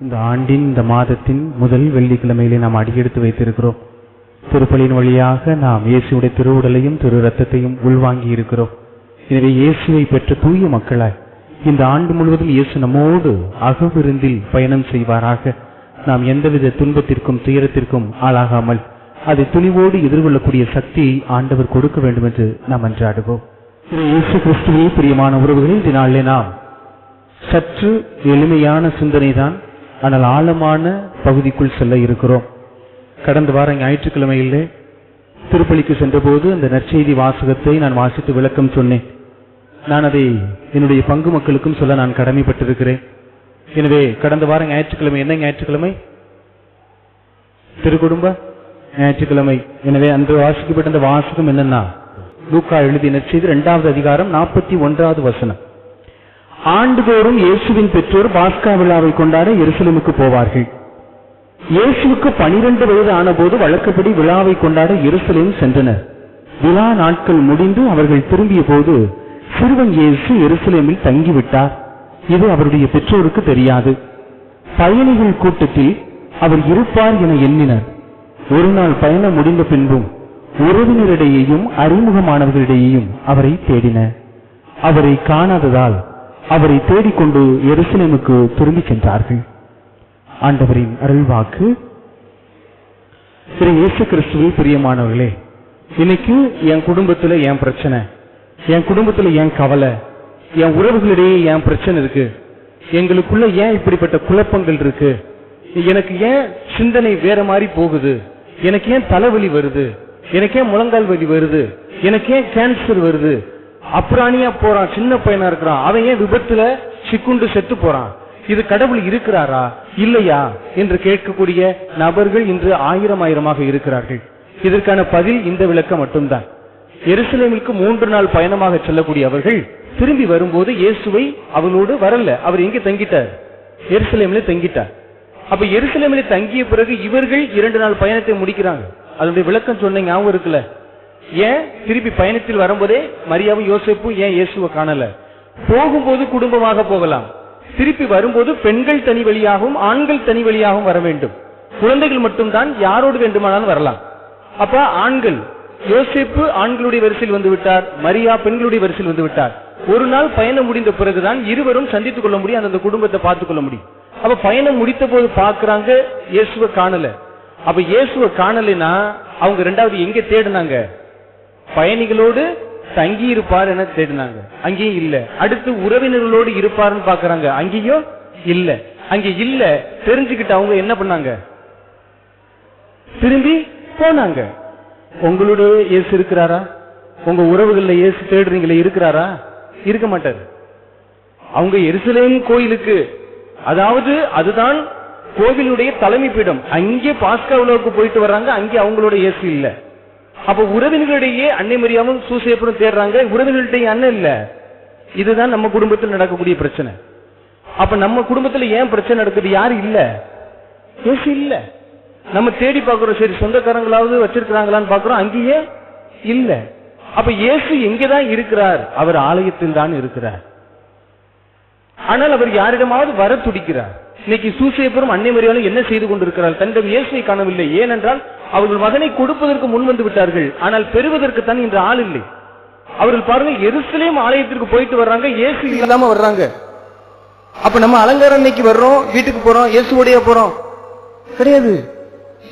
இந்த ஆண்டின் இந்த மாதத்தின் முதல் வெள்ளிக்கிழமையிலே நாம் அடியெடுத்து வைத்திருக்கிறோம். திருப்பலியின் வழியாக நாம் இயேசுடைய திருவுடலையும் திரு ரத்தத்தையும் உள்வாங்கி இருக்கிறோம். எனவே இயேசுவை பெற்ற தூய மக்களாய் இந்த ஆண்டு முழுவதும் இயேசு நம்மோடு அகவிருந்தில் பயணம் செய்வாராக. நாம் எந்தவித துன்பத்திற்கும் துயரத்திற்கும் ஆளாகாமல் அதை துணிவோடு எதிர்கொள்ளக்கூடிய சக்தியை ஆண்டவர் கொடுக்க வேண்டும் என்று நாம் அன்றாடுவோம். இயேசு கிறிஸ்துவே பிரியமான உறவுகளில் இந்த நாளிலே நாம் சற்று எளிமையான சிந்தனை தான், ஆனால் ஆழமான பகுதிக்குள் செல்ல இருக்கிறோம். கடந்த வாரம் ஞாயிற்றுக்கிழமையிலே திருப்பலிக்கு சென்றபோது அந்த நற்செய்தி வாசகத்தை நான் வாசித்து விளக்கம் சொன்னேன். நான் அதை என்னுடைய பங்கு மக்களுக்கும் சொல்ல நான் கடமைப்பட்டிருக்கிறேன். எனவே கடந்த வாரம் ஞாயிற்றுக்கிழமை என்ன ஞாயிற்றுக்கிழமை? திருக்குடும்ப ஞாயிற்றுக்கிழமை. எனவே அன்று வாசிக்கப்பட்ட அந்த வாசகம் என்னன்னா, லூக்கா எழுதிய நற்செய்தி 2வது அதிகாரம் 41வது வசனம். ஆண்டுதோறும் இயேசுவின் பெற்றோர் பாஸ்கா விழாவை கொண்டாட எருசலேமுக்கு போவார்கள். இயேசுவுக்கு 12 வயது ஆன போது வழக்கப்படி விழாவை கொண்டாட எருசலேம் சென்றனர். விழா நாட்கள் முடிந்து அவர்கள் திரும்பிய போது சிறுவன் இயேசு எருசலேமில் தங்கிவிட்டார். இது அவருடைய பெற்றோருக்கு தெரியாது. பயணிகள் கூட்டத்தில் அவர் இருப்பார் என எண்ணினர். ஒரு நாள் பயணம் முடிந்த பின்பும் உறவினரிடையேயும் அறிமுகமானவர்களிடையேயும் அவரை தேடினர். அவரை காணாததால் அவரை தேடிக்கொண்டு எருசலேமுக்கு திரும்பி சென்றார்கள். ஆண்டவரின் அருள்வாக்கு. திரு இயேசு கிறிஸ்துவில் பிரியமானவர்களே, இன்னைக்கு என் குடும்பத்துல என் பிரச்சனை, என் குடும்பத்துல என் கவலை, என் உறவுகளிடையே என் பிரச்சனை இருக்கு, எங்களுக்குள்ள ஏன் இப்படிப்பட்ட குழப்பங்கள் இருக்கு, எனக்கு ஏன் சிந்தனை வேற மாதிரி போகுது, எனக்கு ஏன் தலைவலி வருது, எனக்கு ஏன் முழங்கால் வலி வருது, எனக்கு ஏன் கேன்சர் வருது, அப்புறாணியா போறான், சின்ன பையனா இருக்கிறான், அவன் ஏன் விபத்துல சிக்குண்டு செத்து போறான், இது கடவுள் இருக்கிறாரா இல்லையா என்று கேட்கக்கூடிய நபர்கள் இன்று ஆயிரமாக இருக்கிறார்கள். இதற்கான பதில் இந்த விளக்கம் மட்டும்தான். எருசலேமுக்கு 3 நாள் பயணமாக செல்லக்கூடிய அவர்கள் திரும்பி வரும்போது இயேசுவை அவளோடு வரல. அவர் எங்கே தங்கிட்டார்? எருசலேமிலே தங்கிட்டார். அப்ப எருசலேமிலே தங்கிய பிறகு இவர்கள் 2 நாள் பயணத்தை முடிக்கிறாங்க. அதனுடைய விளக்கம் சொன்ன ஞாபகம் இருக்குல்ல? ஏன் திருப்பி பயணத்தில் வரும்போதே மரியாவும் யோசேப்பும் ஏன் இயேசுவை காணல? போகும்போது குடும்பமாக போகலாம், திருப்பி வரும்போது பெண்கள் தனி வழியாகவும் ஆண்கள் தனி வழியாகவும் வர வேண்டும். குழந்தைகள் மட்டும்தான் யாரோடு வேண்டுமானாலும் வரலாம். அப்ப ஆண்கள், யோசேப்பு ஆண்களுடைய வரிசையில் வந்து விட்டார், மரியா பெண்களுடைய வரிசையில் வந்து விட்டார். ஒரு நாள் பயணம் முடிந்த பிறகுதான் இருவரும் சந்தித்துக் கொள்ள முடியும், அந்த குடும்பத்தை பார்த்துக் கொள்ள முடியும். அப்ப பயணம் முடித்த போது பாக்குறாங்க, இயேசுவை காணல. அப்ப இயேசுவை காணலைன்னா அவங்க 2வது எங்க தேடினாங்க? பயணிகளோடு தங்கி இருப்பார் என தேடினாங்க, அங்கேயும் இல்ல. அடுத்து உறவினர்களோடு இருப்பார்னு பாக்குறாங்க, அங்கேயும் இல்ல. அங்கே இல்ல தெரிஞ்சுக்கிட்டு அவங்க என்ன பண்ணாங்க? திரும்பி போனாங்க. உங்களுடைய இயேசு இருக்கிறாரா? உங்க உறவுகள்ல இயேசு தேடுறீங்களே, இருக்கிறாரா? இருக்க மாட்டார். அவங்க எருசலேம் கோயிலுக்கு, அதாவது அதுதான் கோவிலுடைய தலைமை பீடம், அங்கே பாஸ்கா விழாவுக்கு போயிட்டு வர்றாங்க, அங்கே அவங்களோட இயேசு இல்ல. அப்ப உறவினர்களிடையே அன்னை மரியாவும் சூசேப்பரும் தேடுறாங்க, உறவினர்களிடையே அண்ணன் இல்ல. இதுதான் நம்ம குடும்பத்தில் நடக்கக்கூடிய பிரச்சனை. அப்ப நம்ம குடும்பத்துல ஏன் பிரச்சனை நடக்குது? யாரு இல்ல? இயேசு இல்ல. நம்ம தேடி பார்க்கிறோம், சரி சொந்தக்காரங்களாவது வச்சிருக்கிறாங்களான்னு பார்க்கிறோம், அங்கேயே இல்ல. அப்ப இயேசு எங்கேதான் இருக்கிறார்? அவர் ஆலயத்தில் தான் இருக்கிறார். ஆனால் அவர் யாரிடமாவது வர துடிக்கிறார். இன்னைக்கு சூசேப்பரும் அன்னை மரியாளும் என்ன செய்து கொண்டிருக்கிறார்? தன்னிடம் இயேசுவை காணவில்லை. ஏனென்றால் அவர்கள் மகனை கொடுப்பதற்கு முன் வந்து விட்டார்கள், ஆனால் பெறுவதற்கு தான் இன்று ஆள் இல்லை. அவர்கள் பாருங்க, எருசலேம் ஆலயத்திற்கு போயிட்டு வர்றாங்க, இயேசு இல்லாம வர்றாங்க. அப்ப நம்ம அலங்காரம் இன்னைக்கு வர்றோம், வீட்டுக்கு போறோம், இயேசுவோடைய போறோம் கிடையாது.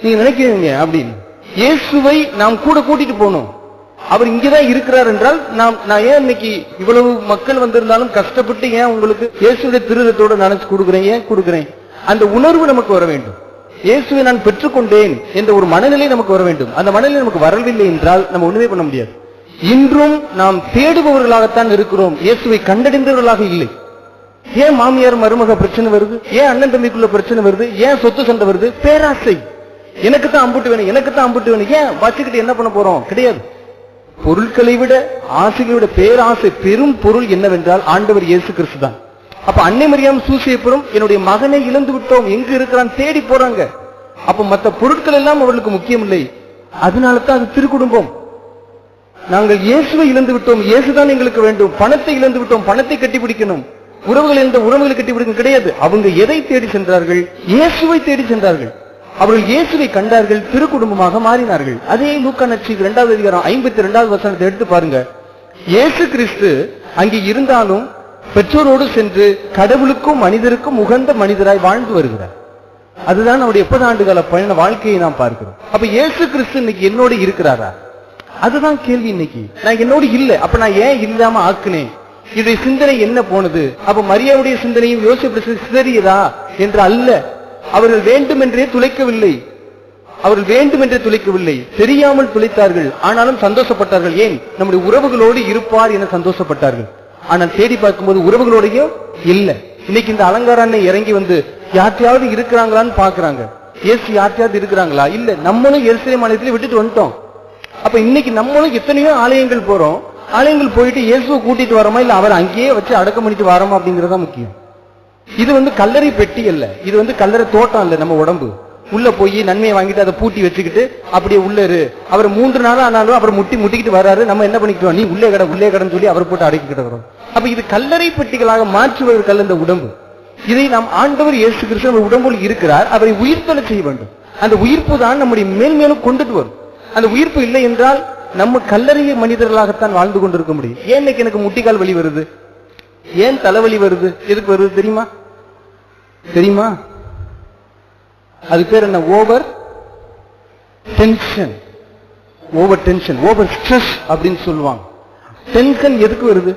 நீங்க நினைக்கிறீங்க அப்படின்னு. இயேசுவை நாம் கூட கூட்டிட்டு போகணும். அவர் இங்கதான் இருக்கிறார் என்றால் நான் ஏன் இன்னைக்கு இவ்வளவு மக்கள் வந்திருந்தாலும் கஷ்டப்பட்டு ஏன் உங்களுக்கு இயேசுடைய திருரத்தோட நினைச்சு கொடுக்கிறேன்? ஏன் கொடுக்கிறேன்? அந்த உணர்வு நமக்கு வர வேண்டும். இயேசுவை நான் பெற்றுக்கொண்டேன் என்ற ஒரு மனநிலை நமக்கு வர வேண்டும். அந்த மனநிலை நமக்கு வரவில்லை என்றால் நம்ம ஒண்ணுமே பண்ண முடியாது. இன்றும் நாம் தேடுபவர்களாகத்தான் இருக்கிறோம், இயேசுவை கண்டடைந்தவர்களாக இல்லை. ஏன் மாமியார் மருமக பிரச்சனை வருது? ஏன் அண்ணன் தம்பிக்குள்ள பிரச்சனை வருது? ஏன் சொத்து சண்டை வருது? பேராசை. எனக்கு தான் அம்புட்டு வேணும், எனக்கு தான் அம்புட்டு வேணும். ஏன் வச்சுக்கிட்டு என்ன பண்ண போறோம்? கிடையாது. பொருட்களை விட ஆசைகளை விட பேராசை, பெரும் பொருள் என்னவென்றால் ஆண்டவர் இயேசு கிறிஸ்து தான். அப்ப அன்னை மரியாம் சூசேப்பரும் என்னுடைய மகனை இழந்து விட்டோம், எங்க இருக்கிறான் தேடி போறாங்க. அப்ப மற்ற பொருட்கள் எல்லாம் அவர்களுக்கு முக்கியம் இல்லை. அதனால தான் அது திருக்குடும்பம். நாங்கள் இயேசுவை இழந்து விட்டோம், இயேசுதான் எங்களுக்கு வேண்டும். பணத்தை இழந்து விட்டோம், பணத்தை கட்டி பிடிக்கணும். உறவுகள் என்ற உறவுகளை கட்டி விடுங்க கிடையாது. அவங்க எதை தேடி சென்றார்கள்? இயேசுவை தேடி சென்றார்கள். அவர்கள் இயேசுவை கண்டார்கள், திருக்குடும்பமாக மாறினார்கள். அதே லூக்கா நற்செய்தி 2வது அதிகாரம் 52வது வசனத்தை எடுத்து பாருங்க. இயேசு கிறிஸ்து அங்கே இருந்தாலும் பெற்றோரோடு சென்று கடவுளுக்கும் மனிதருக்கும் உகந்த மனிதராய் வாழ்ந்து வருகிறார். அதுதான் நம்முடைய 70 ஆண்டுகால பயண வாழ்க்கையை நாம் பார்க்கிறோம். அப்ப இயேசு கிறிஸ்து இன்னைக்கு என்னோடு இருக்கிறாரா? அதுதான் கேள்வி. இன்னைக்கு நான் என்னோடு இல்லை, அப்ப நான் ஏன் இல்லாம ஆக்குனேன்? இதனுடைய சிந்தனை என்ன போனது? அப்ப மரியாவுடைய சிந்தனையும் யோசிப்பு சிதறியதா என்று அல்ல. அவர்கள் வேண்டுமென்றே துளைக்கவில்லை, அவர்கள் வேண்டுமென்றே துளைக்கவில்லை, தெரியாமல் துளைத்தார்கள். ஆனாலும் சந்தோஷப்பட்டார்கள். ஏன்? நம்முடைய உறவுகளோடு இருப்பார் என சந்தோஷப்பட்டார்கள். ஆனால் தேடி பார்க்கும்போது உறவுகளோடையும் இல்ல. இன்னைக்கு இந்த அலங்கார அன்னை இறங்கி வந்து யார்ட்டையாவது இருக்கிறாங்களான்னு பாக்குறாங்க. இயேசு யார்ட்டையாவது இருக்கிறாங்களா? இல்ல. நம்மளும் எருசலேம் ஆலயத்திலே விட்டுட்டு வந்துட்டோம். அப்ப இன்னைக்கு நம்மளும் எத்தனையோ ஆலயங்கள் போறோம். ஆலயங்கள் போயிட்டு இயேசுவை கூட்டிட்டு வரோமா, இல்ல அவர் அங்கேயே வச்சு அடக்கம் பண்ணிட்டு வரோமா அப்படிங்கறதா முக்கியம். இது கல்லறை பெட்டி அல்ல, இது கல்லறை தோட்டம் இல்ல. நம்ம உடம்பு உள்ள போய் நன்மையை வாங்கிட்டு அதை பூட்டி வச்சுக்கிட்டு அப்படியே உள்ள இரு. அவர் 3 நாள் ஆனாலும் அவர் முட்டிக்கிட்டு வர்றாரு. நம்ம என்ன பண்ணிக்கிட்டோம்? நீ உள்ளே கடன் சொல்லி அவர் போட்டு அடக்கிக்கிட்டு வரோம். அப்ப இது கல்லறை பெட்டிகளாக மாற்றுவதற்கல்ல இந்த உடம்பு. இதை நாம் ஆண்டவர் இயேசு கிறிஸ்து நம்ம உடம்புல இருக்கிறார், அவரை உயிர்த்தெழ செய்ய வேண்டும். அந்த உயிர்ப்பு தான் நம்முடைய மேலும் கொண்டுட்டு வரும். அந்த உயிர்ப்பு இல்லை என்றால் நம்ம கல்லறைய மனிதர்களாகத்தான் வாழ்ந்து கொண்டிருக்க முடியும். ஏன் இன்னைக்கு எனக்கு முட்டிக்கால் வலி வருது? ஏன் தலைவலி வருது? எதுக்கு வருது தெரியுமா? அது பேர் என்ன? ஓவர் டென்ஷன், ஓவர் ஸ்ட்ரெஸ் அப்படின்னு சொல்லுவாங்க. டென்ஷன் எதுக்கு வருது?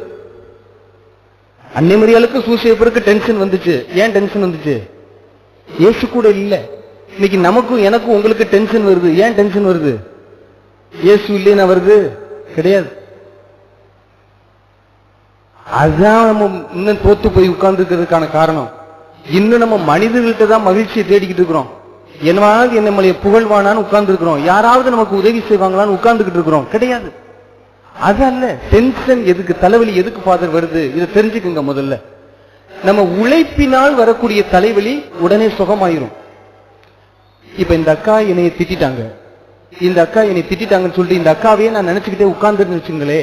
அன்னை மரியாளுக்கு சூசையப்பருக்கு டென்ஷன் வந்துச்சு. ஏன் டென்ஷன் வந்துச்சு? இயேசு கூட இல்ல. இன்னைக்கு நமக்கும் எனக்கும் உங்களுக்கு டென்ஷன் வருது. ஏன் டென்ஷன் வருது? இயேசு இல்லைன்னா வருது கிடையாது. அதான் நம்ம இன்னும் தோத்து போய் உட்கார்ந்து இருக்கிறதுக்கான காரணம். இன்னும் நம்ம மனிதர்கள்ட்ட தான் மகிழ்ச்சியை தேடிக்கிட்டு இருக்கிறோம். என்னவாவது நம்மளைய புகழ்வானான்னு உட்கார்ந்து இருக்கிறோம். யாராவது நமக்கு உதவி செய்வாங்களான்னு உட்கார்ந்துகிட்டு இருக்கிறோம். கிடையாது. அதல்ல. டென்ஷன் எதுக்கு? தலைவலி எதுக்கு ஃபாதர் வருது? இதை தெரிஞ்சுக்குங்க. முதல்ல நம்ம உழைப்பினால் வரக்கூடிய தலைவலி உடனே சுகமாயிரும். இப்ப இந்த அக்கா என்னைய திட்டாங்க, இந்த அக்கா என்னை திட்டாங்கன்னு சொல்லிட்டு இந்த அக்காவையே நான் நினைச்சுக்கிட்டே உட்கார்ந்துன்னு வச்சுங்களே,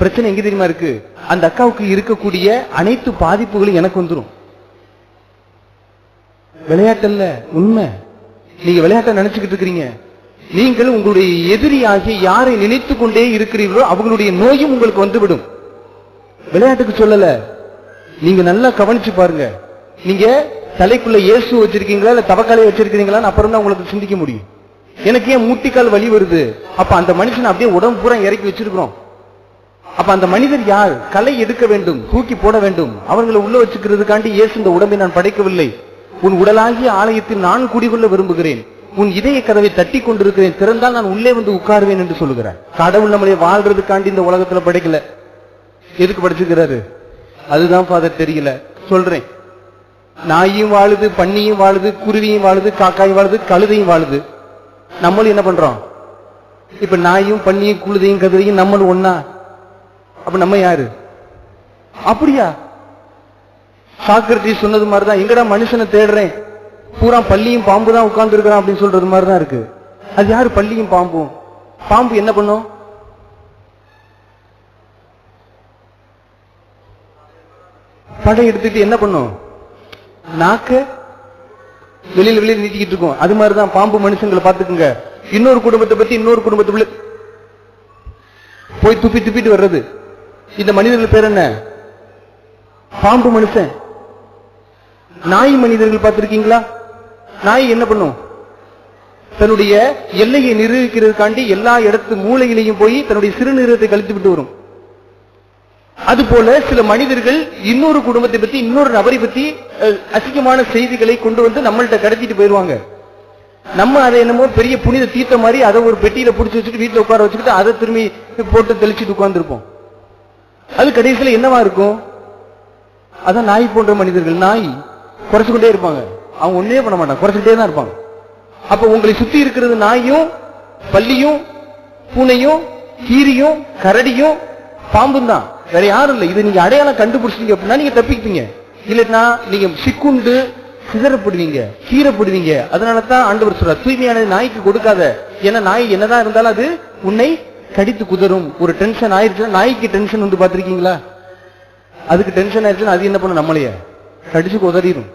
பிரச்சனை எங்க தெரியுமா இருக்கு? அந்த அக்காவுக்கு இருக்கக்கூடிய அனைத்து பாதிப்புகளும் எனக்கு வந்துடும். விளையாட்டல்ல, உண்மை. நீங்க விளையாட்ட நினைச்சுக்கிட்டு இருக்கிறீங்க. நீங்கள் உங்களுடைய எதிரியாகிய யாரை நினைத்து கொண்டே இருக்கிறீர்களோ அவங்களுடைய நோயும் உங்களுக்கு வந்துவிடும். விளையாட்டுக்கு சொல்லல, நீங்க நல்லா கவனிச்சு பாருங்க. நீங்க தலைக்குள்ள இயேசு வச்சிருக்கீங்களா இல்ல தவக்காலை வச்சிருக்கீங்களான்னு அப்புறம் தான் உங்களுக்கு சிந்திக்க முடியும். எனக்கு ஏன் மூட்டிக்கால் வலி வருது? அப்ப அந்த மனுஷன் அப்படியே உடம்பு பூரா இறக்கி வச்சிருக்கிறோம். அப்ப அந்த மனிதர் யார்? களை எடுக்க வேண்டும், தூக்கி போட வேண்டும். அவர்களை உள்ள வச்சுக்கிறதுக்காண்டி இயேசு இந்த உடம்பை நான் படைக்கவில்லை. உன் உடலாகிய ஆலயத்தில் நான் குடிகொள்ள விரும்புகிறேன். உன் இதய கதவை தட்டி கொண்டிருக்கிறேன், திறந்தால் நான் உள்ளே வந்து உட்காருவேன் என்று சொல்லுகிறார். கடவுள் நம்மளை வாழ்றதுக்காண்டி இந்த உலகத்துல படைக்கல. எதுக்கு படைச்சுக்கிறாரு? அதுதான் ஃபாதர் தெரியல. சொல்றேன். நாயும் வாழுது, பன்னியும் வாழுது, குருவியும் வாழுது, காக்காயும் வாழுது, கழுதையும் வாழுது. நம்மளும் என்ன பண்றோம்? இப்ப நாயும் பன்னியும் குழுதையும் கழுதையும் நம்மளும் ஒன்னா. அப்ப நம்ம யாரு? அப்படியா? சாக்ரட்டிஸ் சொன்னது மாதிரிதான், எங்கடா மனுஷனை தேடுறேன், பூரா பள்ளியும் பாம்பு தான் உட்கார்ந்து இருக்கிறான் அப்படின்னு சொல்றது மாதிரிதான் இருக்கு. அது யாரு? பள்ளியும் பாம்பும். பாம்பு என்ன பண்ணும்? படை எடுத்துட்டு என்ன பண்ணும்? நாக்க வெளியில நீட்டிக்கிட்டு இருக்கும். அது மாதிரிதான் பாம்பு மனுஷங்களை பார்த்துக்குங்க. இன்னொரு குடும்பத்தை பத்தி இன்னொரு குடும்பத்துக்குள்ள போய் துப்பிட்டு வர்றது. இந்த மனிதர்கள் பேர் என்ன? பாம்பு மனுஷன். நாய் மனிதர்கள் பார்த்திருக்கீங்களா? நாய் என்ன பண்ணும்? தன்னுடைய எல்லையை நிரூபிக்கிறதுக்காண்டி எல்லா இடத்து மூலையிலையும் போய் தன்னுடைய சிறுநீரகத்தை கழித்து விட்டு வரும். அதுபோல சில மனிதர்கள் இன்னொரு குடும்பத்தை பத்தி இன்னொரு நபரை பத்தி அசிங்கமான செய்திகளை கொண்டு வந்து நம்மள்கிட்ட கடத்திட்டு போயிருவாங்க. நம்ம அதை என்னமோ பெரிய புனித தீர்த்த மாதிரி அதை ஒரு பெட்டியில புடிச்சு வச்சுட்டு வீட்டுல உட்கார வச்சுக்கிட்டு அதை திரும்பி போட்டு தெளிச்சுட்டு உட்கார்ந்துருப்போம். அது கடைசியில என்னவா இருக்கும்? அதான் நாய் போன்ற மனிதர்கள். நாய் குறைச்சுக்கிட்டே இருப்பாங்க, அவங்க ஒன்னே பண்ண மாட்டாங்க, குறைச்சுக்கிட்டே தான் இருப்பாங்க. அப்ப உங்களை சுத்தி இருக்கிறது நாயும் பல்லியும் பூனையும் கீரியும் கரடியும் பாம்பும் தான், வேற யாரும் இல்லை. இதை நீங்க அடையாளம் கண்டுபிடிச்சீங்க அப்படின்னா நீங்க தப்பிப்பீங்க. இல்லைன்னா நீங்க சிக்குண்டு சிதறப்படுவீங்க, கீறப்படுவீங்க. அதனாலதான் ஆண்டவர் சொல்றார், தூய்மையானது நாய்க்கு கொடுக்காத. ஏன்னா நாய் என்னதான் இருந்தாலும் அது உன்னை கடித்து குதறும். ஒரு டென்ஷன் ஆயிடுச்சுன்னா நாய்க்கு டென்ஷன் வந்து பாத்திருக்கீங்களா? அதுக்கு டென்ஷன் ஆயிடுச்சுன்னா அது என்ன பண்ணும், நம்மளையே கடிச்சு உதறிடும்.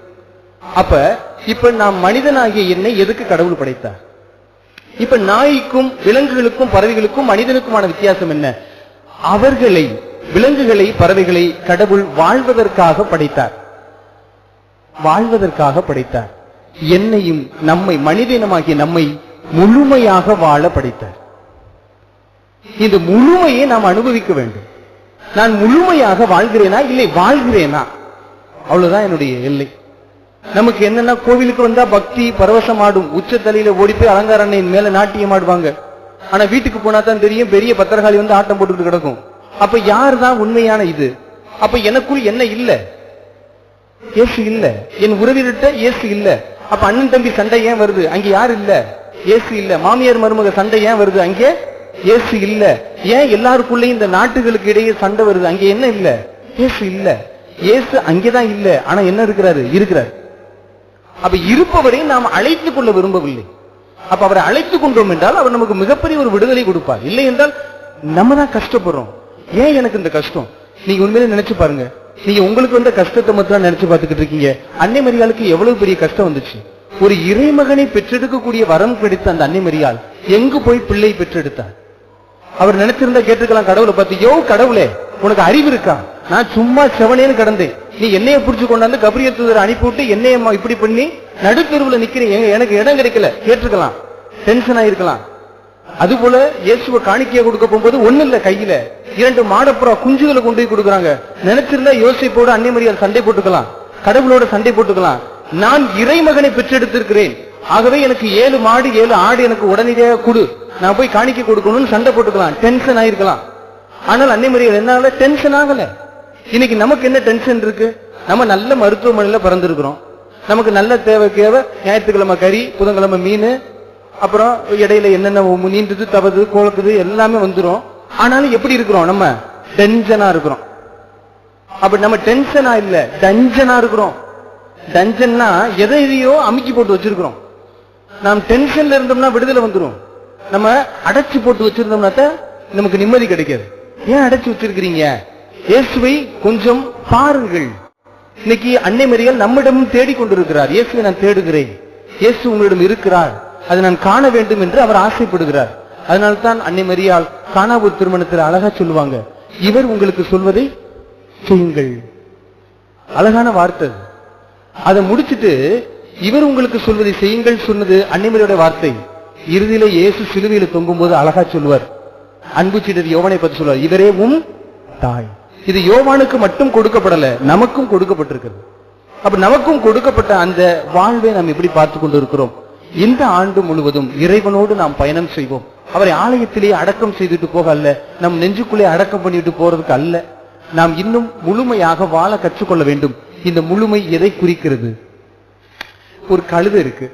அப்ப இப்ப நாம் மனிதனாகிய என்னை எதுக்கு கடவுள் படைத்தார்? இப்ப நாய்க்கும் விலங்குகளுக்கும் பறவைகளுக்கும் மனிதனுக்குமான வித்தியாசம் என்ன? அவர்களை, விலங்குகளை பறவைகளை கடவுள் வாழ்வதற்காக படைத்தார், வாழ்வதற்காக படைத்தார். என்னையும் நம்மை, மனிதனமாகிய நம்மை முழுமையாக வாழ படைத்தார். இந்த முழுமையை நாம் அனுபவிக்க வேண்டும். நான் முழுமையாக வாழ்கிறேனா இல்லை வாழ்கிறேனா, அவ்வளவுதான் என்னுடைய எல்லை. நமக்கு என்னன்னா, கோவிலுக்கு வந்தா பக்தி பரவசம் ஆடும், உச்ச தலையில ஓடி போய் அலங்கார அன்னையின் மேல நாட்டியம் ஆடுவாங்க. ஆனா வீட்டுக்கு போனா தான் தெரியும், பெரிய பத்திரகாளி வந்து ஆட்டம் போட்டுக்கிட்டு கிடக்கும். அப்ப யார் தான் உண்மையான இது? அப்ப எனக்குள் என்ன இல்ல? இயேசு இல்ல. என் உறவினர்கிட்ட இயேசு இல்ல. அப்ப அண்ணன் தம்பி சண்டை ஏன் வருது? அங்க யார் இல்ல? இயேசு இல்ல. மாமியார் மருமக சண்டை ஏன் வருது? அங்கே இயேசு இல்ல. ஏன் எல்லாருக்குள்ளேயும் இந்த நாட்டுகளுக்கு இடையே சண்டை வருது? அங்க என்ன இல்ல? இயேசு இல்ல. இயேசு அங்கேதான் இல்ல. ஆனா என்ன இருக்கிறாரு? இருக்கிறார். அப்ப இருப்பவரை நாம் அழைத்துக் கொள்ள விரும்பவில்லை. அப்ப அவரை அழைத்துக் கொண்டோம் என்றால் அவர் நமக்கு மிகப்பெரிய ஒரு விடுதலை கொடுப்பார். இல்லை என்றால் நம்ம தான் கஷ்டப்படுறோம். ஏன் எனக்கு இந்த கஷ்டம்? நீங்க உண்மையிலே நினைச்சு பாருங்க. நீங்க உங்களுக்கு வந்த கஷ்டத்தை மட்டும் நினைச்சு பார்த்துக்கிட்டு இருக்கீங்க. அன்னை மரியாளுக்கு எவ்வளவு பெரிய கஷ்டம் வந்துச்சு. ஒரு இறைமகனை பெற்றெடுக்கக்கூடிய வரம் கிடைத்த அந்த அன்னை மரியாள் எங்கு போய் பிள்ளை பெற்றெடுத்தார்? அவர் நினைச்சிருந்தா கேட்டுக்கலாம் கடவுளை பார்த்து, யோ கடவுளே உனக்கு அறிவு இருக்கா? நான் சும்மா செவனேன்னு கிடந்தேன், நீ என்னைய புடிச்சு கொண்டாந்து கபிரியல் தூதரை அனுப்பிவிட்டு என்னையம்மா இப்படி பண்ணி நடுத்தெருவுல நிக்கிறேன், எனக்கு இடம் கிடைக்கல, கேட்டிருக்கலாம், டென்ஷன் ஆயிருக்கலாம். அது போல இயேசுவை காணிக்கையை கொடுக்க போகும்போது ஒண்ணு இல்ல, கையில 2 மாடப்புறா குஞ்சுகளை கொண்டு போய் கொடுக்குறாங்க. நினைச்சிருந்தா யோசிப்போடு அன்னை மரியாள் சண்டை போட்டுக்கலாம், கடவுளோட சண்டை போட்டுக்கலாம். நான் இறைமகனை பெற்றெடுத்திருக்கிறேன், ஆகவே எனக்கு 7 மாடு 7 ஆடு எனக்கு உடனடியாக கொடு, நான் போய் காணிக்கை கொடுக்கணும்னு சண்டை போட்டுக்கலாம், டென்ஷன் ஆயிருக்கலாம். ஆனால் அன்னை மரியாள் என்னால டென்ஷன் ஆகல. இன்னைக்கு நமக்கு என்ன டென்ஷன் இருக்கு? நம்ம நல்ல மருத்துவமனையில பிறந்திருக்கிறோம், நமக்கு நல்ல தேவை, ஞாயிற்றுக்கிழமை கறி, புதன்கிழமை மீன், அப்புறம் இடையில என்னென்ன நீண்டுது தவறு கோலக்குது எல்லாமே வந்துரும். ஆனாலும் எப்படி இருக்கிறோம்? நம்ம டென்ஷனா இருக்கிறோம். அப்ப நம்ம டென்ஷனா இல்ல, டஞ்சனா இருக்கிறோம். டஞ்சன்னா எதையோ அமுக்கி போட்டு வச்சிருக்கிறோம். நாம் டென்ஷன்ல இருந்தோம்னா விடுதலை வந்துடும். நம்ம அடைச்சு போட்டு வச்சிருந்தோம்னா நமக்கு நிம்மதி கிடைக்காது. ஏன் அடைச்சு வச்சிருக்கிறீங்க? இயேசுவை கொஞ்சம் பாருங்கள். இன்னைக்கு அன்னை மரியாள் நம்மிடம் தேடிக்கொண்டிருக்கிறார். இயேசுவை நான் தேடுகிறேன், இயேசு உங்களிடம் இருக்கிறார், அதை நான் காண வேண்டும் என்று அவர் ஆசைப்படுகிறார். அதனால்தான் அன்னை மரியாள் கானாவூர் திருமணத்தில் அழகா சொல்லுவாங்க, இவர் உங்களுக்கு சொல்வதை செய்யுங்கள். அழகான வார்த்தை. அதை முடிச்சுட்டு இவர் உங்களுக்கு சொல்வதை செய்யுங்கள் சொன்னது அன்னை மரியாளுடைய வார்த்தை. இறுதியில இயேசு சிலுவையில தொங்கும் போது அழகா சொல்லுவார், அன்பு சீடர் யோவானை பற்றி சொல்லுவார், இவரே உம் தாய். இது யோவானுக்கு மட்டும் கொடுக்கப்படல, நமக்கும் கொடுக்கப்பட்டிருக்கிறது. அப்ப நமக்கும் கொடுக்கப்பட்ட அந்த வாழ்வை நாம் எப்படி பார்த்து கொண்டு இருக்கிறோம்? இந்த ஆண்டு முழுவதும் இறைவனோடு நாம் பயணம் செய்வோம். அவரை ஆலயத்திலேயே அடக்கம் செய்துட்டு போக அல்ல, நம் நெஞ்சுக்குள்ளே அடக்கம் பண்ணிட்டு போறதுக்கு அல்ல. நாம் இன்னும் முழுமையாக வாழ கற்றுக்கொள்ள வேண்டும். இந்த முழுமை எதை குறிக்கிறது? ஒரு கழுதை இருக்கு,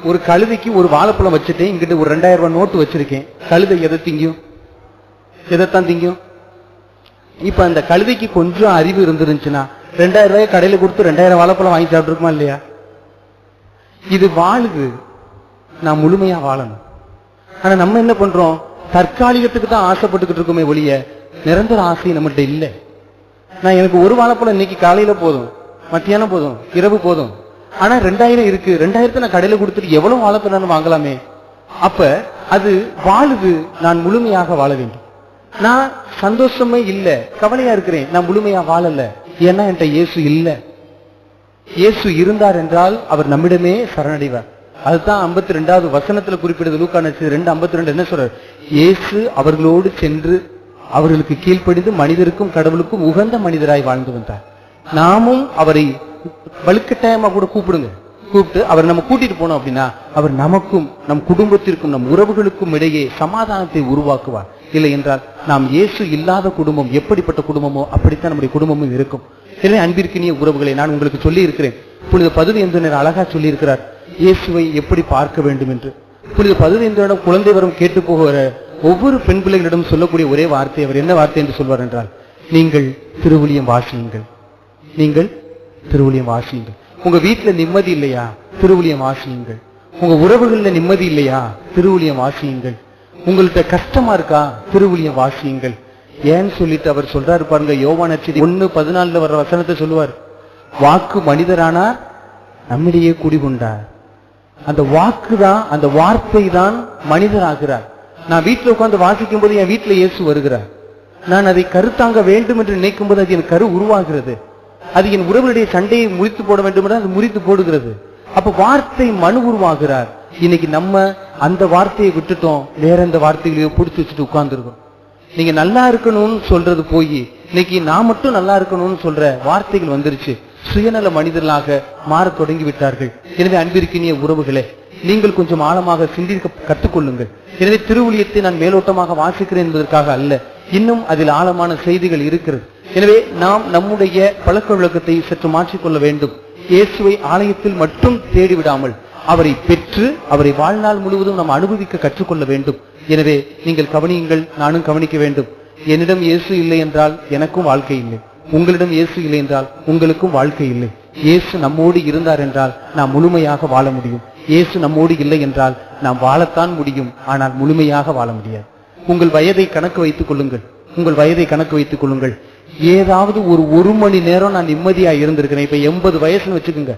ஒரு கழுதைக்கு ஒரு வாழைப்பழம் வச்சுட்டேன், இங்கிட்ட ஒரு 2000 ரூபாய் நோட்டு வச்சிருக்கேன். கழுதை எதை திங்கும்? எதைத்தான் திங்கும்? இப்ப அந்த கழுதைக்கு கொஞ்சம் அறிவு இருந்துருந்துச்சுன்னா 2000 ரூபாய் கடையில கொடுத்து 2000 வாழைப்பழம் வாங்கி சாப்பிட்டுருக்குமா இல்லையா? இது வாழுது, நான் முழுமையா வாழணும். ஆனா நம்ம என்ன பண்றோம்? தற்காலிகத்துக்கு தான் ஆசைப்பட்டுக்கிட்டு இருக்கோமே ஒழிய நிரந்தர ஆசை நம்மகிட்ட இல்ல. நான் எனக்கு ஒரு வாழைப்பழம் இன்னைக்கு காலையில போதும், மத்தியானம் போதும், இரவு போதும். ஆனா 2000 இருக்கு, 2000 நான் கடையில கொடுத்துட்டு எவ்வளவு வாழைப்பழம் வாங்கலாமே. அப்ப அது வாழுது, நான் முழுமையாக வாழ வேண்டும். நான் சந்தோஷமே இல்ல, கவலையா இருக்கிறேன், நான் முழுமையா வாழல. ஏன்னா என்கிட்ட இயேசு இல்ல. இயேசு இருந்தார் என்றால் அவர் நம்மிடமே சரணடைவார். அதுதான் 52வது வசனத்துல குறிப்பிடுது. லூக்கா நற்செய்தி 2:52 என்ன சொல்றார்? இயேசு அவர்களோடு சென்று அவர்களுக்கு கீழ்ப்படிந்து மனிதருக்கும் கடவுளுக்கும் உகந்த மனிதராய் வாழ்ந்து வந்தார். நாமும் அவரை வலுக்கட்டாயமா கூட கூப்பிட்டு அவர் நம்ம கூட்டிட்டு போனோம் அப்படின்னா அவர் நமக்கும் நம் குடும்பத்திற்கும் நம் உறவுகளுக்கும் இடையே சமாதானத்தை உருவாக்குவார். இல்லை என்றால் நாம் இயேசு இல்லாத குடும்பம் எப்படிப்பட்ட குடும்பமோ அப்படித்தான் நம்முடைய குடும்பமும் இருக்கும். எனவே அன்பிற்கினிய உறவுகளை நான் உங்களுக்கு சொல்லி இருக்கிறேன். புனித 15 அழகா சொல்லி இருக்கிறார் இயேசுவை எப்படி பார்க்க வேண்டும் என்று. புனித 15 குழந்தை வரும் கேட்டு போகிற ஒவ்வொரு பெண் பிள்ளைகளிடம் சொல்லக்கூடிய ஒரே வார்த்தை, அவர் என்ன வார்த்தை என்று சொல்வார் என்றால், நீங்கள் திருவுளியம் வாசியுங்கள், நீங்கள் திருவுளியம் வாசியுங்கள். உங்க வீட்டுல நிம்மதி இல்லையா? திருவுளியம் வாசியுங்கள். உங்க உறவுகள்ல நிம்மதி இல்லையா? திருவுளியம் வாசியுங்கள். உங்கள்கிட்ட கஷ்டமா இருக்கா? திருவுளியம் வாசியுங்கள். ஏன்னு சொல்லிட்டு அவர் சொல்றாரு பாருங்க, யோவான் நற்செய்தி 1:14 வர்ற வசனத்தை சொல்லுவார். வாக்கு மனிதரானார், நம்மிடையே குடிகொண்டார். அந்த வாக்கு தான், அந்த வார்த்தை தான் மனிதராகிறார். நான் வீட்டில் உட்கார்ந்து வாசிக்கும் போது என் வீட்டில் இயேசு வருகிறார். நான் அதை கருத்தாங்க வேண்டும் என்று நினைக்கும் போது அது என் கரு உருவாகிறது. அது என் உறவுடைய சண்டையை முறித்து போட வேண்டும் என்று அது முறித்து போடுகிறது. அப்ப வார்த்தை மனு உருவாகிறார். இன்னைக்கு நம்ம அந்த வார்த்தையை விட்டுட்டோம், வேற எந்த வார்த்தைகளையோ பிடிச்சி வச்சுட்டு உட்கார்ந்துருக்கோம். நீங்க நல்லா இருக்கணும்னு சொல்றது போய் இன்னைக்கு நான் மட்டும் நல்லா இருக்கணும்னு சொல்ற வார்த்தைகள் வந்துருச்சு. சுயநல மனிதர்களாக மாற தொடங்கி விட்டார்கள். எனவே அன்பிற்கினிய உறவுகளே, நீங்கள் கொஞ்சம் ஆழமாக சிந்திக்க கற்றுக்கொள்ளுங்கள். எனவே திருவுளியத்தை நான் மேலோட்டமாக வாசிக்கிறேன் என்பதற்காக அல்ல, இன்னும் அதில் ஆழமான செய்திகள் இருக்கிறது. எனவே நாம் நம்முடைய பழக்க வழக்கத்தை சற்று மாற்றிக்கொள்ள வேண்டும். இயேசுவை ஆலயத்தில் மட்டும் தேடிவிடாமல் அவரை பெற்று அவரை வாழ்நாள் முழுவதும் நாம் அனுபவிக்க கற்றுக்கொள்ள வேண்டும். எனவே நீங்கள் கவனியுங்கள், நானும் கவனிக்க வேண்டும். என்னிடம் இயேசு இல்லை என்றால் எனக்கும் வாழ்க்கை இல்லை, உங்களிடம் இயேசு இல்லை என்றால் உங்களுக்கும் வாழ்க்கை இல்லை. இயேசு நம்மோடு இருந்தார் என்றால் நாம் முழுமையாக வாழ முடியும். இயேசு நம்மோடு இல்லை என்றால் நாம் வாழத்தான் முடியும், ஆனால் முழுமையாக வாழ முடியாது. உங்கள் வயதை கணக்கு வைத்துக் கொள்ளுங்கள், உங்கள் வயதை கணக்கு வைத்துக் கொள்ளுங்கள். ஏதாவது ஒரு மணி நேரம் நான் நிம்மதியா இருந்திருக்கிறேன். இப்ப 80 வயசுன்னு வச்சுக்கோங்க,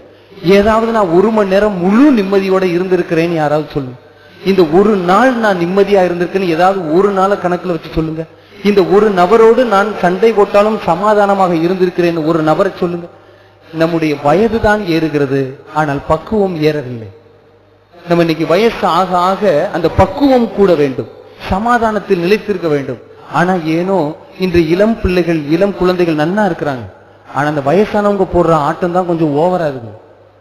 ஏதாவது நான் 1 மணி நேரம் முழு நிம்மதியோட இருந்திருக்கிறேன்னு யாராவது சொல்லுங்க. இந்த ஒரு நாள் நான் நிம்மதியா இருந்திருக்கேன்னு ஏதாவது ஒரு நாளை கணக்குல வச்சு சொல்லுங்க. இந்த ஒரு நபரோடு நான் சண்டை போட்டாலும் சமாதானமாக இருந்திருக்கிறேன்னு ஒரு நபரை சொல்லுங்க. நம்முடைய வயது தான் ஏறுகிறது, ஆனால் பக்குவம் ஏறவில்லை. நம்ம இன்னைக்கு வயசு ஆக ஆக அந்த பக்குவம் கூட வேண்டும், சமாதானத்தில் நிலைத்திருக்க வேண்டும். ஆனா ஏனோ இன்று இளம் பிள்ளைகள், இளம் குழந்தைகள் நன்னா இருக்கிறாங்க, ஆனா அந்த வயசானவங்க போடுற ஆட்டம் தான் கொஞ்சம் ஓவரா இருக்கு.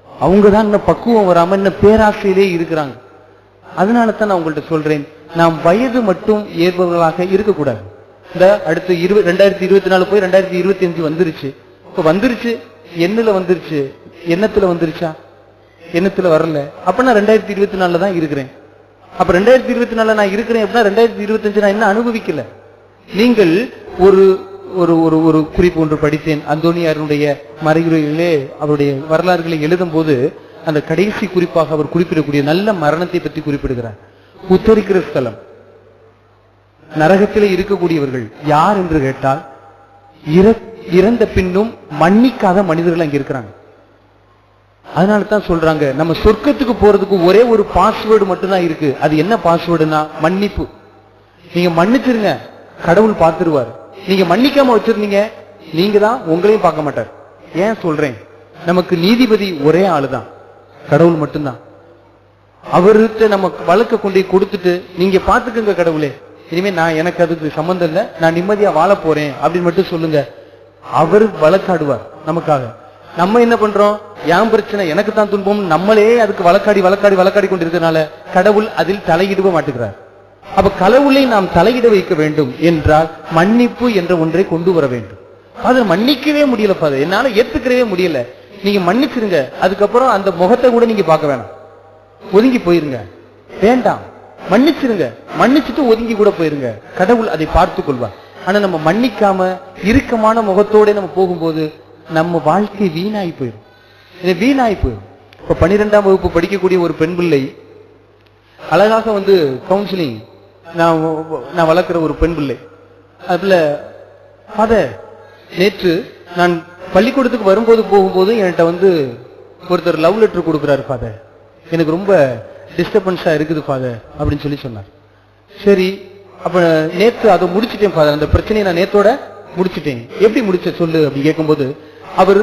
அவங்க தான் இன்னும் பக்குவம் வராம இன்னும் பேராசையிலே இருக்கிறாங்க. அதனால தான் நான் உங்கள்கிட்ட சொல்றேன், நாம் வயது மட்டும் ஏற்பவர்களாக இருக்கக்கூடாது. இந்த அடுத்து 2024 போய் 2025 வந்துருச்சு. இப்ப வந்துருச்சு, எண்ணுல வந்துருச்சு, எண்ணத்துல வந்துருச்சா? எண்ணத்துல வரல. அப்ப நான் 2024 தான் இருக்கிறேன். அப்ப 2024 நான் இருக்கிறேன் அப்படின்னா 2025 நான் என்ன அனுபவிக்கல. நீங்கள் ஒரு ஒரு ஒரு ஒரு குறிப்பு ஒன்று படித்தேன். அந்தோனியாருடைய மறையுரையிலே அவருடைய வரலாறுகளை எழுதும் போது அந்த கடைசி குறிப்பாக அவர் குறிப்பிடக்கூடிய நல்ல மரணத்தை பற்றி குறிப்பிடுகிறார். உத்தரிக்கிற ஸ்தலம், நரகத்திலே இருக்கக்கூடியவர்கள் யார் என்று கேட்டால் இறந்த பின்னும் மன்னிக்காத மனிதர்கள் அங்க இருக்கிறாங்க. அதனால தான் சொல்றாங்க, நம்ம சொர்க்கத்துக்கு போறதுக்கு ஒரே ஒரு பாஸ்வேர்டு மட்டும்தான் இருக்கு. அது என்ன பாஸ்வேர்டுனா மன்னிப்பு. நீங்க மன்னிச்சிருங்க, கடவுள் பார்த்துருவார். நீங்க மன்னிக்காம வச்சிருந்தீங்க, நீங்க தான் உங்களையும் பார்க்க மாட்டார். ஏன் சொல்றேன், நமக்கு நீதிபதி ஒரே ஆளுதான், கடவுள் மட்டும்தான். அவர்கிட்ட நம்ம வழக்க கொண்டு கொடுத்துட்டு நீங்க பாத்துக்கங்க கடவுளே, இனிமே நான் எனக்கு அதுக்கு சம்பந்தம் இல்லை, நான் நிம்மதியா வாழ போறேன் அப்படின்னு மட்டும் சொல்லுங்க. அவர் வழக்காடுவார் நமக்காக. நம்ம என்ன பண்றோம், என் பிரச்சனை எனக்கு தான் துன்பம், நம்மளே அதுக்கு வழக்காடி கொண்டிருக்கிறதுனால கடவுள் அதில் தலையிட மாட்டுகிறார். அப்ப கடவுளை நாம் தலையிட வைக்க வேண்டும் என்றால் மன்னிப்பு என்ற ஒன்றை கொண்டு வர வேண்டும். அதை மன்னிக்கவே முடியல ஃபாதர், என்னால ஏத்துக்கவே முடியல. நீங்க மன்னிச்சிருங்க, அதுக்கப்புறம் அந்த முகத்தை கூட நீங்க பார்க்க வேணாம், ஒதுங்கி போயிருங்க. வேண்டாம், மன்னிச்சிருங்க, மன்னிச்சுட்டு ஒதுங்கி கூட போயிருங்க, கடவுள் அதை பார்த்துக் கொள்வார். ஆனா நம்ம மன்னிக்காம இறுக்கமான முகத்தோட நம்ம போகும்போது நம்ம வாழ்க்கை வீணாகி போயிடும். வீணாகி போயிடும். இப்ப 12ஆம் வகுப்பு படிக்கக்கூடிய ஒரு பெண் பிள்ளை அழகாக வந்து கவுன்சிலிங், நான் வளர்க்கிற ஒரு பெண் பிள்ளை, அதுல ஃபாதர் நேற்று நான் பள்ளிக்கூடத்துக்கு வரும்போது போகும்போது என்கிட்ட வந்து ஒருத்தர் லவ் லெட்டர் கொடுக்குறாரு ஃபாதர், எனக்கு ரொம்ப டிஸ்டர்பன்ஸா இருக்குது ஃபாதர் அப்படின்னு சொல்லி சொன்னார். சரி, அப்ப நேற்று அதை முடிச்சுட்டேன் ஃபாதர், அந்த பிரச்சனையை நான் நேத்தோட முடிச்சுட்டேன். எப்படி முடிச்ச சொல்லு அப்படி கேட்கும்போது, அவர்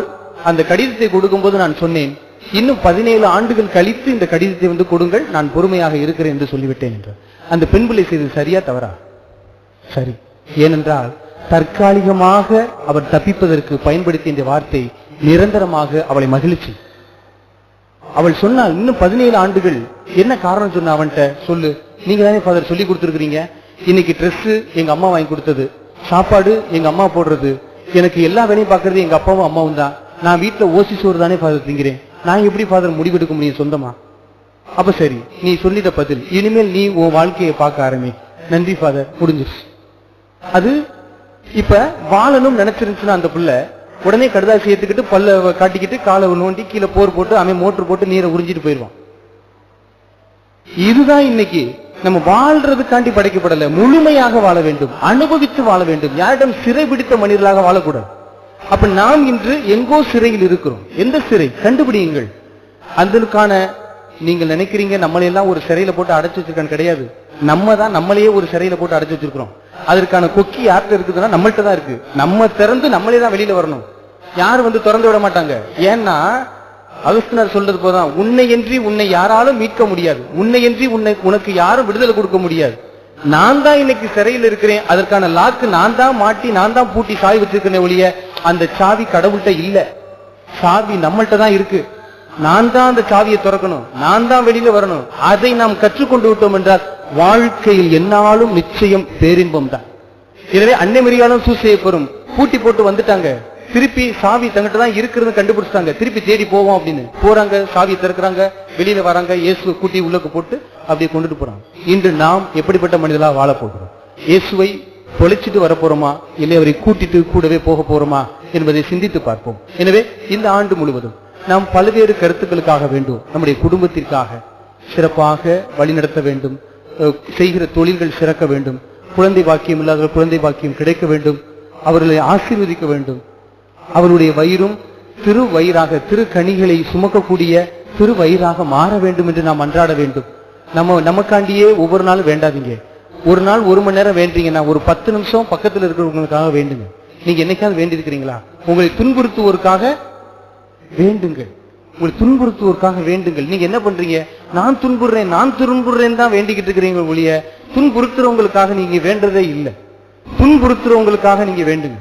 அந்த கடிதத்தை கொடுக்கும்போது நான் சொன்னேன், இன்னும் 17 ஆண்டுகள் கழித்து இந்த கடிதத்தை வந்து கொடுங்கள், நான் பொறுமையாக இருக்கிறேன் என்று சொல்லிவிட்டேன் என்று. அந்த பெண் பிள்ளை செய்தது சரியா தவறா? சரி. ஏனென்றால் தற்காலிகமாக அவர் தப்பிப்பதற்கு பயன்படுத்திய இந்த வார்த்தை நிரந்தரமாக அவளை மகிழ்ச்சி. அவள் சொன்னால் இன்னும் 17 ஆண்டுகள். என்ன காரணம் சொன்ன அவன்கிட்ட சொல்லு, நீங்க தானே ஃபாதர் சொல்லி கொடுத்துருக்கீங்க, இன்னைக்கு ட்ரெஸ் எங்க அம்மா வாங்கி கொடுத்தது, சாப்பாடு எங்க அம்மா போடுறது, எனக்கு எல்லா வேலையும் பார்க்கறது எங்க அப்பாவும் அம்மாவும் தான், நான் வீட்டுல ஓசி சோறு தானே ஃபாதர் திங்கிறேன், நான் எப்படி ஃபாதர் முடிவெடுக்க முடியும் சொந்தமா? அப்ப சரி, நீ சொல்லிட்ட பதில், இனிமேல் நீ உன் வாழ்க்கையை பார்க்க ஆரம்பி. நன்றி ஃபாதர், முடிஞ்சிருச்சு. அது இப்ப வாழணும் நினைச்சிருந்துச்சுன்னா அந்த பிள்ளை உடனே கடுதாசி ஏத்துக்கிட்டு பல்ல காட்டிக்கிட்டு காலை நோண்டி கீழே போர் போட்டு அவன் மோட்டர் போட்டு நீரை உறிஞ்சிட்டு போயிடுவான். இதுதான் இன்னைக்கு நம்ம வாழ்றதுக்காண்டி படைக்கப்படல, முழுமையாக வாழ வேண்டும், அனுபவித்து வாழ வேண்டும். யாரிடம் சிறை பிடித்த மனிதர்களாக வாழக்கூடாது. அப்ப நாம் இன்று எங்கோ சிறையில் இருக்கிறோம். எந்த சிறை கண்டுபிடியுங்கள். அதற்கான நீங்கள் நினைக்கிறீங்க நம்மளையெல்லாம் ஒரு சிறையில போட்டு அடைச்சு வச்சிருக்கான்னு, கிடையாது. நம்ம தான் நம்மளையே ஒரு சிறையில போட்டு அடைச்சு வச்சிருக்கிறோம். அதற்கான கொக்கி யார்கிட்ட இருக்குதுன்னா நம்மள்ட்ட தான் இருக்கு. நம்ம திறந்து நம்மளே தான் வெளியில வரணும். யாரும் வந்து திறந்து விட மாட்டாங்க. ஏன்னா அகஸ்தினர் சொல்றது போதான், உன்னையன்றி உன்னை யாராலும் மீட்க முடியாது, உன்னையன்றி உனக்கு யாரும் விடுதலை கொடுக்க முடியாது. நான் தான் இன்னைக்கு சிறையில் இருக்கிறேன், அதற்கான லாக்கு நான் தான் மாட்டி நான் தான் பூட்டி சாவி வச்சிருக்கிறேன் ஒழிய அந்த சாவி கடவுள்கிட்ட இல்ல. சாவி நம்மள்ட்ட தான் இருக்கு. நான் தான் அந்த சாவியை திறக்கணும், நான் தான் வெளியில வரணும். அதை நாம் கற்றுக்கொண்டு விட்டோம் என்றால் வாழ்க்கையில் என்னாலும் நிச்சயம் பேரின்பம் தான். எனவே அன்னை மரியாளும் சூசையை பெறும் பூட்டி போட்டு வந்துட்டாங்க. திருப்பி சாவி தங்கிட்ட தான் இருக்கிறது கண்டுபிடிச்சிட்டாங்க. திருப்பி தேடி போவோம் அப்படின்னு போறாங்க. சாவியை திறக்கிறாங்க, வெளியில வராங்க. இயேசுவை கூட்டி உள்ளக்கு போட்டு அப்படியே கொண்டுட்டு போறாங்க. இன்று நாம் எப்படிப்பட்ட மனிதர்களா வாழ போகிறோம்? இயேசுவை தொலைச்சிட்டு வரப்போறோமா, இல்லை அவரை கூட்டிட்டு கூடவே போக போறோமா என்பதை சிந்தித்து பார்ப்போம். எனவே இந்த ஆண்டு முழுவதும் நாம் பல்வேறு கருத்துக்களுக்காக வேண்டும். நம்முடைய குடும்பத்திற்காக சிறப்பாக வழிநடத்த வேண்டும், செய்கிற தொழில்கள் சிறக்க வேண்டும், குழந்தை பாக்கியம் இல்லாத குழந்தை பாக்கியம் கிடைக்க வேண்டும், அவர்களை ஆசீர்வதிக்க வேண்டும், அவருடைய வயிறும் திரு வயிறாக திரு கனிகளை சுமக்கக்கூடிய திரு வயிறாக மாற வேண்டும் என்று நாம் அன்றாட வேண்டும். நமக்காண்டியே ஒவ்வொரு நாளும் வேண்டாதீங்க. ஒரு நாள் 1 மணி நேரம் வேண்டீங்கன்னா ஒரு 10 நிமிஷம் பக்கத்தில் இருக்கிறவங்களுக்காக வேண்டுங்க. நீங்க என்னைக்காவது வேண்டி இருக்கிறீங்களா? உங்களை துன்புறுத்துவோருக்காக வேண்டுங்கள். உங்களை துன்புறுத்துவோருக்காக வேண்டுங்கள். நீங்க என்ன பண்றீங்க? நான் துன்புறேன் தான் வேண்டிக்கிட்டு இருக்கிறீங்க ஒழிய துன்புறுத்துறவங்களுக்காக நீங்க வேண்டதே இல்லை. துன்புறுத்துறவங்களுக்காக நீங்க வேண்டுங்க.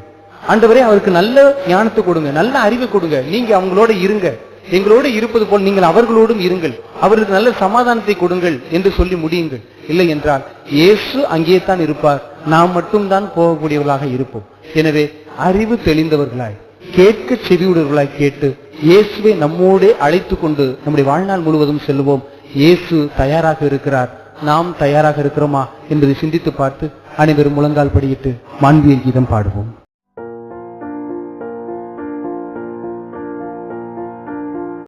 ஆண்டவரே அவருக்கு நல்ல ஞானத்தை கொடுங்க, நல்ல அறிவை கொடுங்க, நீங்க அவங்களோட இருங்க, எங்களோட இருப்பது போல் நீங்கள் அவர்களோடும் இருங்கள், அவருக்கு நல்ல சமாதானத்தை கொடுங்கள் என்று சொல்லி முடியுங்கள். இல்லை என்றால் இயேசு அங்கே தான் இருப்பார், நாம் மட்டும்தான் போகக்கூடியவர்களாக இருப்போம். எனவே அறிவு தெளிந்தவர்களாய், கேட்க செவியுடர்களாய் கேட்டு இயேசுவை நம்மோடு அழைத்து கொண்டு நம்முடைய வாழ்நாள் முழுவதும் செல்வோம். இயேசு தயாராக இருக்கிறார், நாம் தயாராக இருக்கிறோமா என்பதை சிந்தித்து பார்த்து அனைவரும் முழங்கால் படியிட்டு மாண்பியல் கீதம் பாடுவோம்.